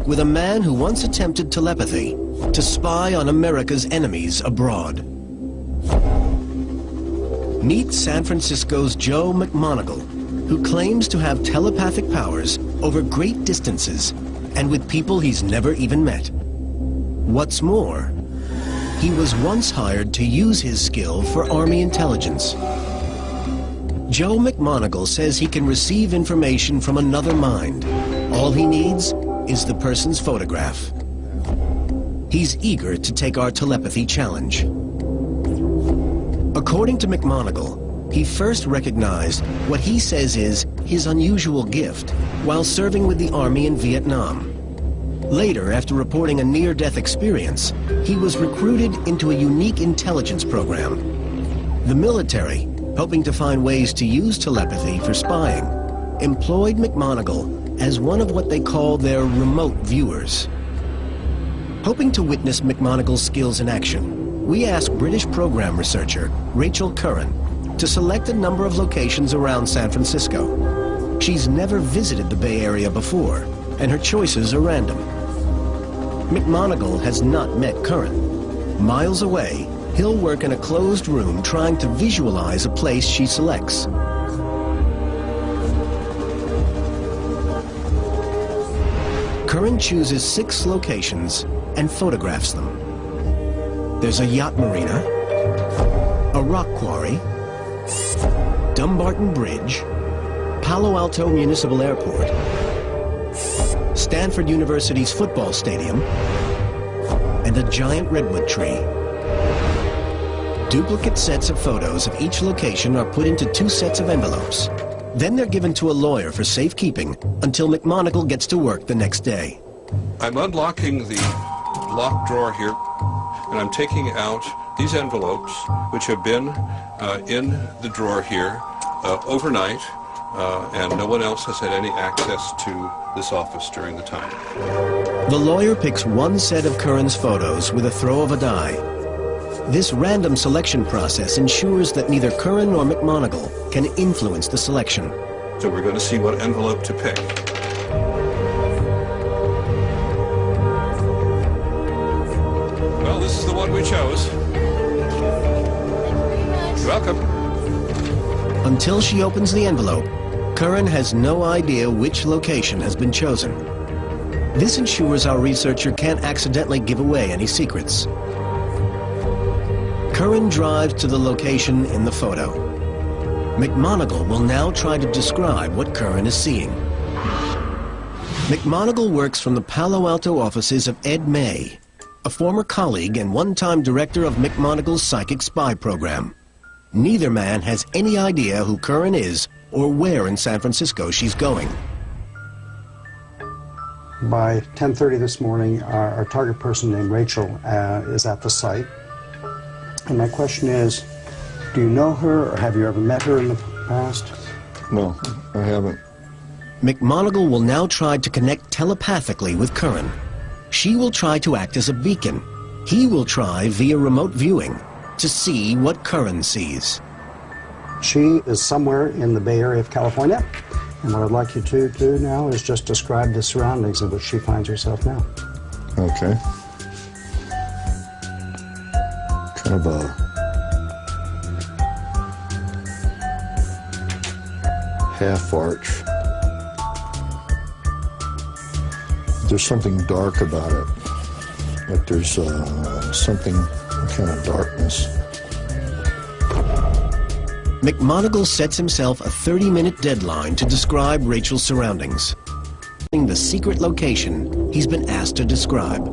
with a man who once attempted telepathy to spy on America's enemies abroad. Meet San Francisco's Joe McMoneagle, who claims to have telepathic powers over great distances and with people he's never even met. What's more, he was once hired to use his skill for Army intelligence. Joe McMoneagle says he can receive information from another mind. All he needs is the person's photograph. He's eager to take our telepathy challenge. According to McMoneagle, he first recognized what he says is his unusual gift while serving with the Army in Vietnam. Later, after reporting a near-death experience, he was recruited into a unique intelligence program. The military, hoping to find ways to use telepathy for spying, employed McMoneagle as one of what they call their remote viewers. Hoping to witness McMoneagle's skills in action, we asked British program researcher Rachel Curran to select a number of locations around San Francisco. She's never visited the Bay Area before, and her choices are random. McMoneagle has not met Curran. Miles away, he'll work in a closed room trying to visualize a place she selects. Curran chooses 6 locations and photographs them. There's a yacht marina, a rock quarry, Dumbarton Bridge, Palo Alto Municipal Airport, Stanford University's football stadium, and a giant redwood tree. Duplicate sets of photos of each location are put into 2 sets of envelopes. Then they're given to a lawyer for safekeeping until McMoneagle gets to work the next day. I'm unlocking the locked drawer here, and I'm taking out these envelopes, which have been in the drawer here overnight, and no one else has had any access to this office during the time. The lawyer picks 1 set of Curran's photos with a throw of a die. This random selection process ensures that neither Curran nor McMoneagle can influence the selection. So we're going to see what envelope to pick. Well, this is the one we chose. You're welcome. Until she opens the envelope, Curran has no idea which location has been chosen. This ensures our researcher can't accidentally give away any secrets. Curran drives to the location in the photo. McMoneagle will now try to describe what Curran is seeing. McMoneagle works from the Palo Alto offices of Ed May, a former colleague and one-time director of McMoneagle's psychic spy program. Neither man has any idea who Curran is or where in San Francisco she's going. By 10:30 this morning, our target person named Rachel is at the site. And my question is, do you know her or have you ever met her in the past? No, I haven't. McMoneagle will now try to connect telepathically with Curran. She will try to act as a beacon. He will try via remote viewing to see what Curran sees. She is somewhere in the Bay Area of California. And what I'd like you to do now is just describe the surroundings in which she finds herself now. Okay. Kind of a half arch. There's something dark about it. Like there's something kind of darkness. McMoneagle sets himself a 30-minute deadline to describe Rachel's surroundings. The secret location he's been asked to describe.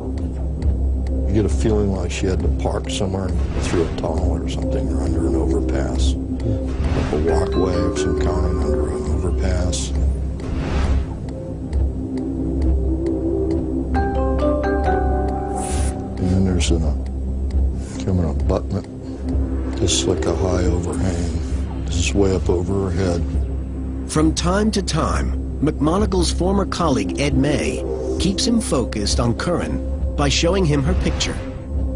You get a feeling like she had to park somewhere through a tunnel or something, or under an overpass. Like a walkway of some kind under an overpass. And then there's kind of an abutment, just like a high overhang. This is way up over her head. From time to time, McMoneagle's former colleague Ed May keeps him focused on Curran by showing him her picture.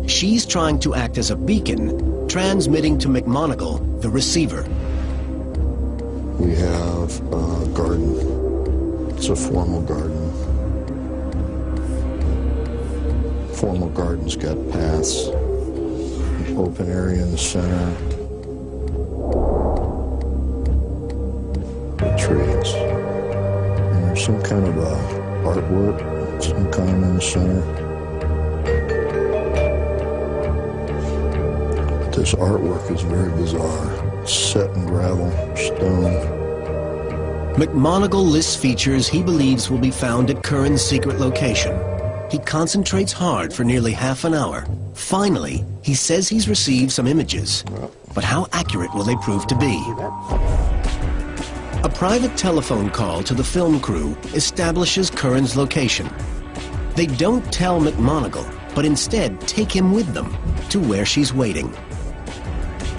She's trying to act as a beacon, transmitting to McMoneagle, the receiver. We have a garden. It's a formal garden. formal garden's got paths, an open area in the center, trees. And there's some kind of artwork, some kind in the center. But this artwork is very bizarre. It's set in gravel, stone. McMoneagle lists features he believes will be found at Curran's secret location. He concentrates hard for nearly half an hour. Finally, he says he's received some images. But how accurate will they prove to be? A private telephone call to the film crew establishes Curran's location. They don't tell McMoneagle, but instead take him with them to where she's waiting.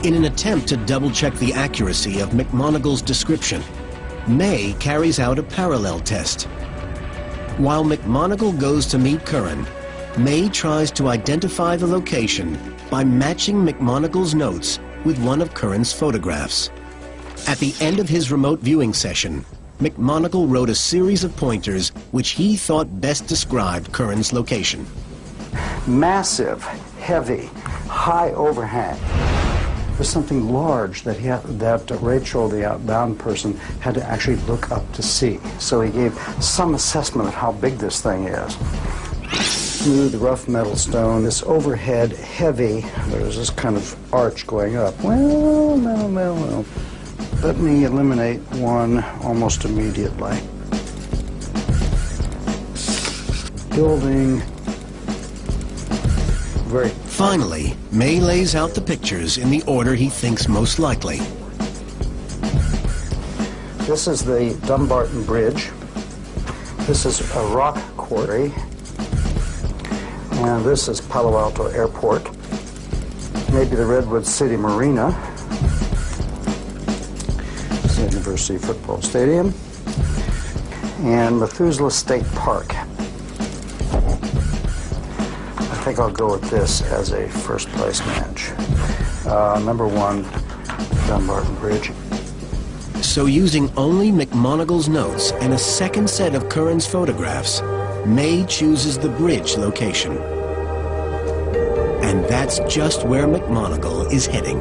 In an attempt to double-check the accuracy of McMoneagle's description, May carries out a parallel test. While McMoneagle goes to meet Curran, May tries to identify the location by matching McMoneagle's notes with one of Curran's photographs. At the end of his remote viewing session, McMoneagle wrote a series of pointers which he thought best described Curran's location. Massive, heavy, high overhang. There's something large that Rachel, the outbound person, had to actually look up to see. So he gave some assessment of how big this thing is. Smooth, rough metal stone, this overhead, heavy. There's this kind of arch going up. Well. Let me eliminate one almost immediately. Building. Very. Finally, May lays out the pictures in the order he thinks most likely. This is the Dumbarton Bridge. This is a rock quarry. And this is Palo Alto Airport. Maybe the Redwood City Marina. This is the University Football Stadium. And Methuselah State Park. I think I'll go with this as a first place match. Number 1, Dumbarton Bridge. So using only McMoneagle's notes and a second set of Curran's photographs, May chooses the bridge location. And that's just where McMoneagle is heading.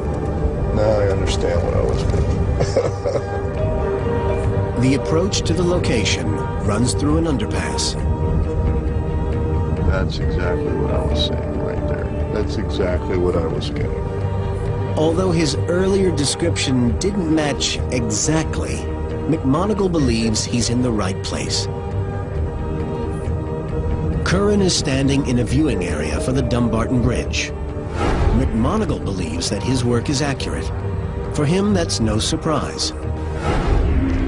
Now I understand what I was thinking. The approach to the location runs through an underpass. That's exactly what I was saying right there. That's exactly what I was getting. Although his earlier description didn't match exactly, McMoneagle believes he's in the right place. Curran is standing in a viewing area for the Dumbarton Bridge. McMoneagle believes that his work is accurate. For him, that's no surprise.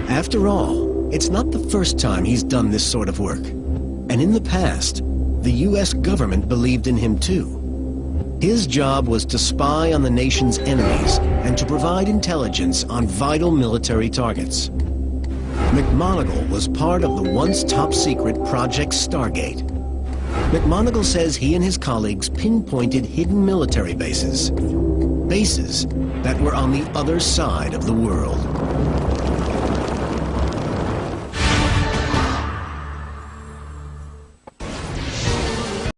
After all, it's not the first time he's done this sort of work. And in the past, the U.S. government believed in him too. His job was to spy on the nation's enemies and to provide intelligence on vital military targets. McMoneagle was part of the once top-secret Project Stargate. McMoneagle says he and his colleagues pinpointed hidden military bases. Bases that were on the other side of the world.